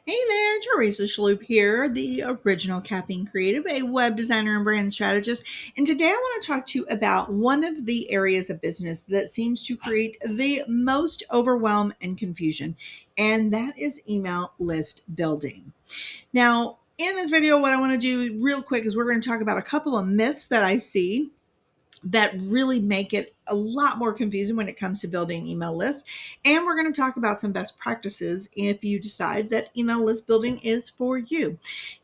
Hey there, Teresa Shaloop here, the original Caffeine Creative, a web designer and brand strategist. And today I want to talk to you about one of the areas of business that seems to create the most overwhelm and confusion, and that is email list building. Now, in this video, what I want to do real quick is we're going to talk about a couple of myths that I see that really make it a lot more confusing when it comes to building email lists. And we're going to talk about some best practices if you decide that email list building is for you.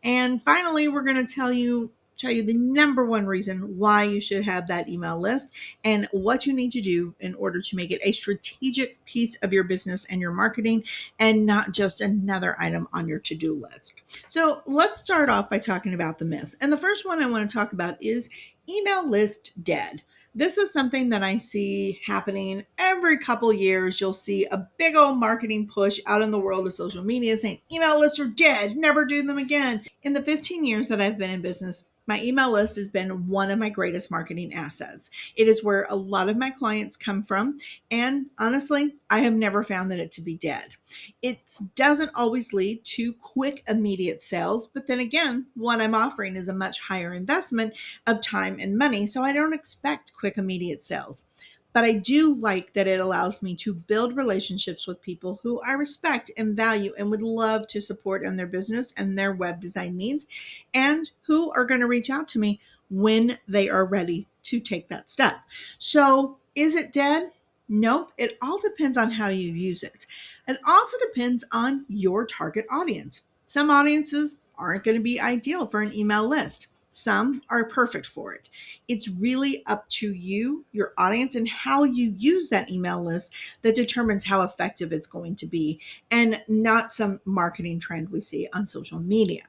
And finally, we're going to tell you the number one reason why you should have that email list and what you need to do in order to make it a strategic piece of your business and your marketing and not just another item on your to-do list. So let's start off by talking about the myths. And the first one I want to talk about is email list dead. This is something that I see happening every couple years. You'll see a big old marketing push out in the world of social media saying email lists are dead, never do them again. In the 15 years that I've been in business, my email list has been one of my greatest marketing assets. It is where a lot of my clients come from. And honestly, I have never found that it to be dead. It doesn't always lead to quick, immediate sales. But then again, what I'm offering is a much higher investment of time and money. So I don't expect quick, immediate sales. But I do like that it allows me to build relationships with people who I respect and value and would love to support in their business and their web design needs, and who are going to reach out to me when they are ready to take that step. So is it dead? Nope. It all depends on how you use it. It also depends on your target audience. Some audiences aren't going to be ideal for an email list. Some are perfect for it. It's really up to you, your audience, and how you use that email list that determines how effective it's going to be, and not some marketing trend we see on social media.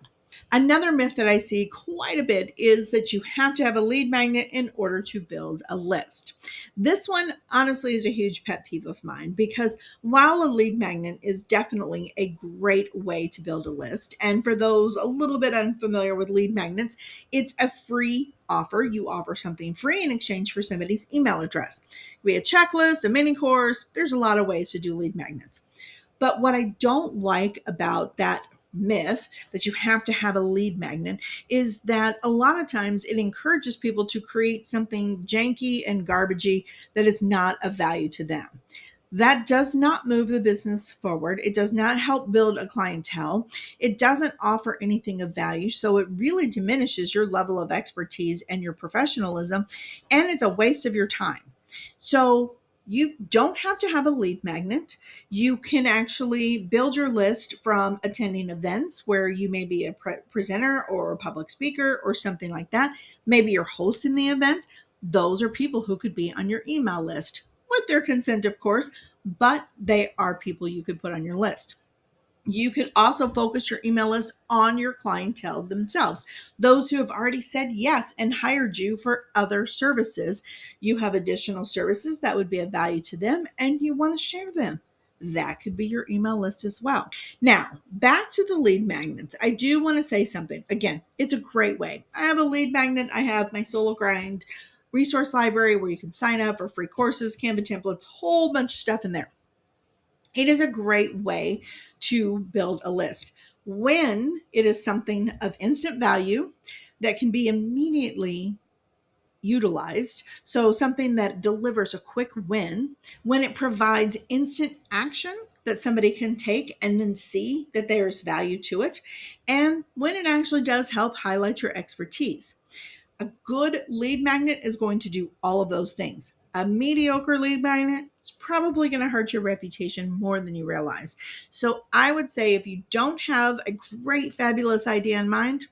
Another myth that I see quite a bit is that you have to have a lead magnet in order to build a list. This one honestly is a huge pet peeve of mine because while a lead magnet is definitely a great way to build a list, and for those a little bit unfamiliar with lead magnets, it's a free offer. You offer something free in exchange for somebody's email address. It could be a checklist, a mini course. There's a lot of ways to do lead magnets. But what I don't like about that myth that you have to have a lead magnet is that a lot of times it encourages people to create something janky and garbagey that is not of value to them. That does not move the business forward. It does not help build a clientele. It doesn't offer anything of value. So it really diminishes your level of expertise and your professionalism, and it's a waste of your time. So you don't have to have a lead magnet. You can actually build your list from attending events where you may be a presenter or a public speaker or something like that. Maybe you're hosting the event. Those are people who could be on your email list with their consent, of course, but they are people you could put on your list. You could also focus your email list on your clientele themselves, those who have already said yes and hired you for other services. You have additional services that would be of value to them and you want to share them. That could be your email list as well. Now, back to the lead magnets. I do want to say something. Again, it's a great way. I have a lead magnet. I have my Solo Grind resource library where you can sign up for free courses, Canva templates, whole bunch of stuff in there. It is a great way to build a list when it is something of instant value that can be immediately utilized. So something that delivers a quick win, when it provides instant action that somebody can take and then see that there's value to it, and when it actually does help highlight your expertise. A good lead magnet is going to do all of those things. A mediocre lead magnet is probably going to hurt your reputation more than you realize. So I would say if you don't have a great, fabulous idea in mind,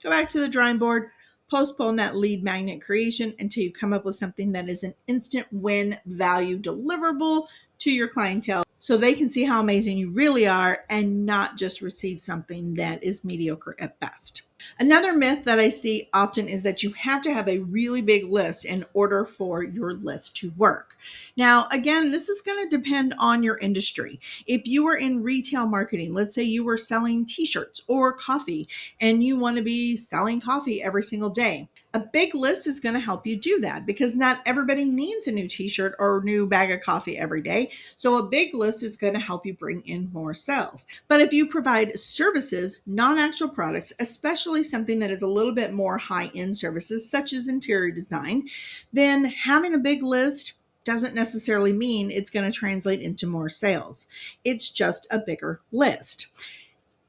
go back to the drawing board, postpone that lead magnet creation until you come up with something that is an instant win value deliverable to your clientele so they can see how amazing you really are and not just receive something that is mediocre at best. Another myth that I see often is that you have to have a really big list in order for your list to work. Now, again, this is going to depend on your industry. If you are in retail marketing, let's say you were selling t-shirts or coffee and you want to be selling coffee every single day, A big list is going to help you do that because not everybody needs a new t-shirt or a new bag of coffee every day. So a big list is going to help you bring in more sales. But if you provide services, non-actual products, especially something that is a little bit more high-end services such as interior design, then having a big list doesn't necessarily mean it's going to translate into more sales. It's just a bigger list.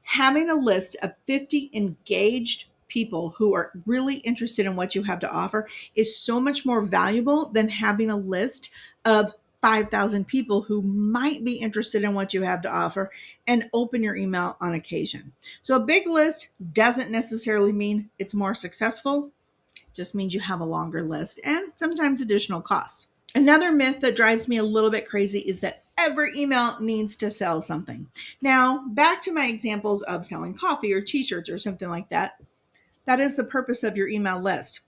Having a list of 50 engaged people who are really interested in what you have to offer is so much more valuable than having a list of 5,000 people who might be interested in what you have to offer and open your email on occasion. So a big list doesn't necessarily mean it's more successful, just means you have a longer list and sometimes additional costs. Another myth that drives me a little bit crazy is that every email needs to sell something. Now, back to my examples of selling coffee or t-shirts or something like that. That is the purpose of your email list.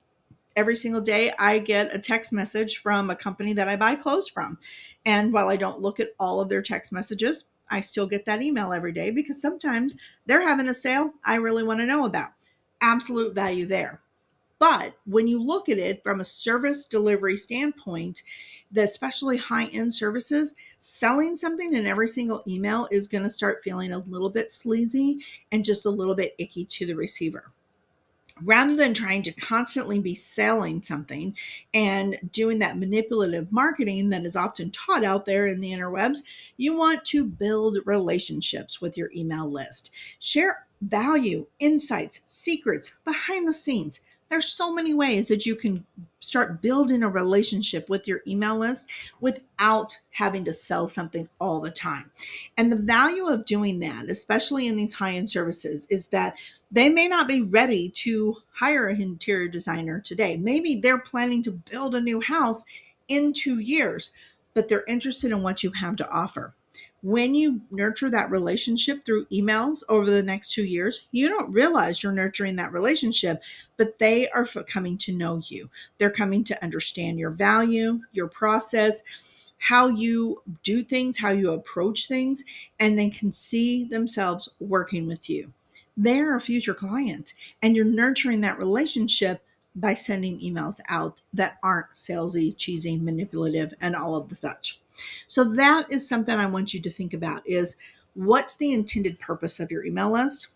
Every single day, I get a text message from a company that I buy clothes from. And while I don't look at all of their text messages, I still get that email every day because sometimes they're having a sale I really want to know about. Absolute value there. But when you look at it from a service delivery standpoint, the especially high-end services, selling something in every single email is going to start feeling a little bit sleazy and just a little bit icky to the receiver. Rather than trying to constantly be selling something and doing that manipulative marketing that is often taught out there in the interwebs, you want to build relationships with your email list. Share value, insights, secrets, behind the scenes. There's so many ways that you can start building a relationship with your email list without having to sell something all the time. And the value of doing that, especially in these high-end services, is that they may not be ready to hire an interior designer today. Maybe they're planning to build a new house in 2 years, but they're interested in what you have to offer. When you nurture that relationship through emails over the next 2 years, you don't realize you're nurturing that relationship, but they are coming to know you. They're coming to understand your value, your process, how you do things, how you approach things, and they can see themselves working with you. They're a future client, and you're nurturing that relationship by sending emails out that aren't salesy, cheesy, manipulative, and all of the such. So that is something I want you to think about is what's the intended purpose of your email list,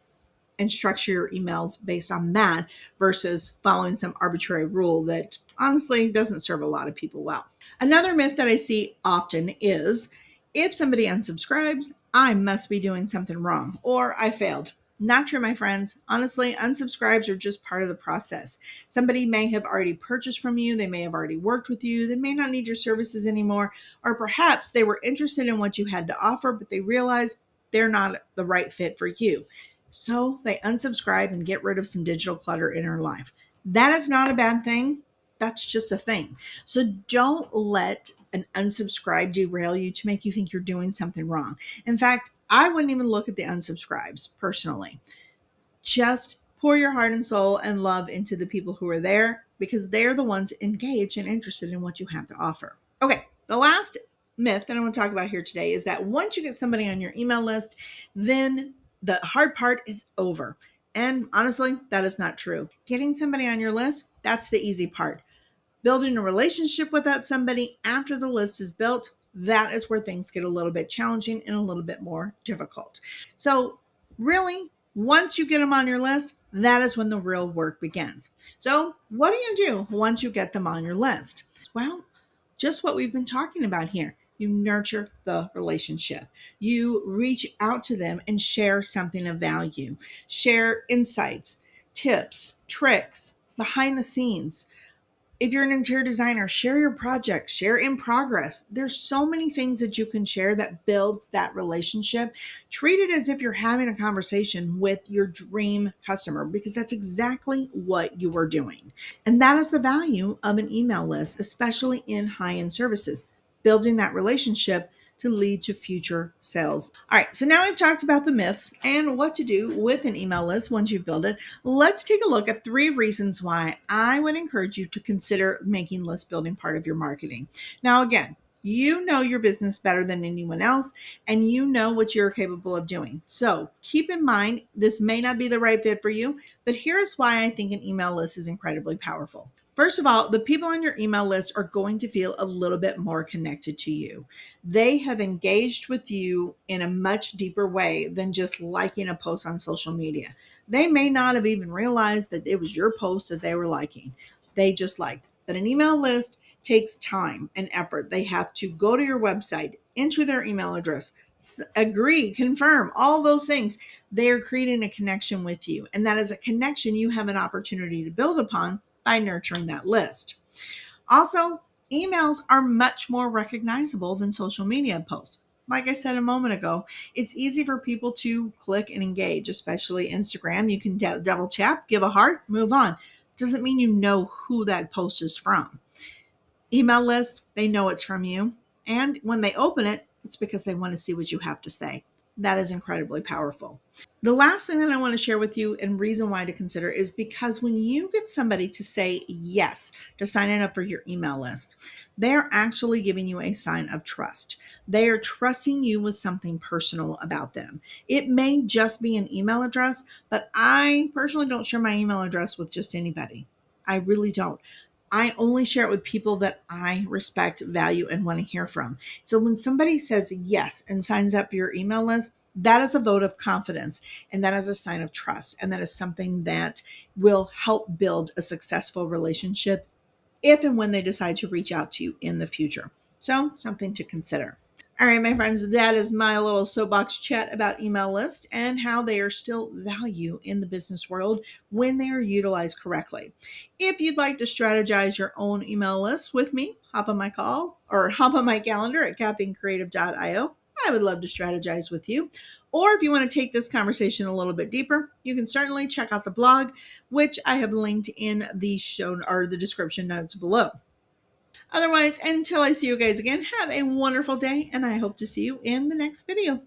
and structure your emails based on that versus following some arbitrary rule that honestly doesn't serve a lot of people well. Another myth that I see often is if somebody unsubscribes, I must be doing something wrong or I failed. Not true, my friends. Honestly, unsubscribes are just part of the process. Somebody may have already purchased from you. They may have already worked with you. They may not need your services anymore. Or perhaps they were interested in what you had to offer, but they realized they're not the right fit for you. So they unsubscribe and get rid of some digital clutter in their life. That is not a bad thing. That's just a thing. So don't let an unsubscribe derail you to make you think you're doing something wrong. In fact, I wouldn't even look at the unsubscribes personally. Just pour your heart and soul and love into the people who are there because they're the ones engaged and interested in what you have to offer. Okay, the last myth that I want to talk about here today is that once you get somebody on your email list, then the hard part is over. And honestly, that is not true. Getting somebody on your list, that's the easy part. Building a relationship with that somebody after the list is built, that is where things get a little bit challenging and a little bit more difficult. So really, once you get them on your list, that is when the real work begins. So what do you do once you get them on your list? Well, just what we've been talking about here. You nurture the relationship. You reach out to them and share something of value. Share insights, tips, tricks, behind the scenes. If you're an interior designer, share your projects, share in progress. There's so many things that you can share that builds that relationship. Treat it as if you're having a conversation with your dream customer because that's exactly what you are doing. And that is the value of an email list, especially in high-end services, building that relationship to lead to future sales. All right, so now we've talked about the myths and what to do with an email list once you've built it. Let's take a look at 3 reasons why I would encourage you to consider making list building part of your marketing. Now, again, You know your business better than anyone else, and you know what you're capable of doing. So keep in mind, this may not be the right fit for you, but here's why I think an email list is incredibly powerful. First of all, the people on your email list are going to feel a little bit more connected to you. They have engaged with you in a much deeper way than just liking a post on social media. They may not have even realized that it was your post that they were liking. They just liked. But an email list takes time and effort. They have to go to your website, enter their email address, agree, confirm, all those things. They are creating a connection with you. And that is a connection you have an opportunity to build upon by nurturing that list. Also, emails are much more recognizable than social media posts. Like I said a moment ago, it's easy for people to click and engage, especially Instagram. You can double tap, give a heart, move on. Doesn't mean you know who that post is from. Email list, they know it's from you. And when they open it, it's because they want to see what you have to say. That is incredibly powerful. The last thing that I want to share with you and reason why to consider is because when you get somebody to say yes to signing up for your email list, they're actually giving you a sign of trust. They are trusting you with something personal about them. It may just be an email address, but I personally don't share my email address with just anybody. I really don't. I only share it with people that I respect, value, and want to hear from. So when somebody says yes and signs up for your email list, that is a vote of confidence and that is a sign of trust. And that is something that will help build a successful relationship if and when they decide to reach out to you in the future. So, something to consider. All right, my friends, that is my little soapbox chat about email lists and how they are still value in the business world when they are utilized correctly. If you'd like to strategize your own email list with me, hop on my call or hop on my calendar at caffeinecreative.io. I would love to strategize with you. Or if you want to take this conversation a little bit deeper, you can certainly check out the blog, which I have linked in the show or the description notes below. Otherwise, until I see you guys again, have a wonderful day, and I hope to see you in the next video.